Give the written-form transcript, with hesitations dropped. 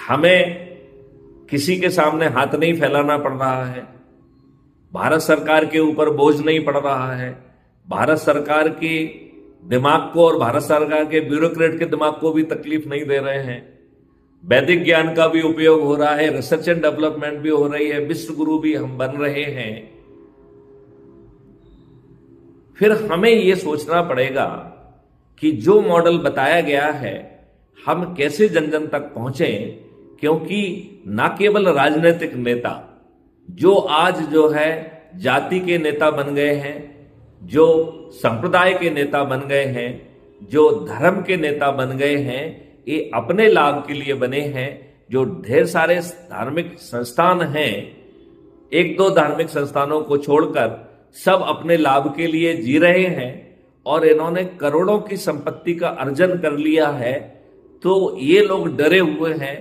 हमें किसी के सामने हाथ नहीं फैलाना पड़ रहा है, भारत सरकार के ऊपर बोझ नहीं पड़ रहा है, भारत सरकार के दिमाग को और भारत सरकार के ब्यूरोक्रेट के दिमाग को भी तकलीफ नहीं दे रहे हैं। वैदिक ज्ञान का भी उपयोग हो रहा है, रिसर्च एंड डेवलपमेंट भी हो रही है, विश्व गुरु भी हम बन रहे हैं। फिर हमें यह सोचना पड़ेगा कि जो मॉडल बताया गया है हम कैसे जन जन तक पहुंचे, क्योंकि ना केवल राजनीतिक नेता जो आज जो है जाति के नेता बन गए हैं, जो संप्रदाय के नेता बन गए हैं, जो धर्म के नेता बन गए हैं, ये अपने लाभ के लिए बने हैं। जो ढेर सारे धार्मिक संस्थान हैं, एक दो धार्मिक संस्थानों को छोड़कर सब अपने लाभ के लिए जी रहे हैं और इन्होंने करोड़ों की संपत्ति का अर्जन कर लिया है। तो ये लोग डरे हुए हैं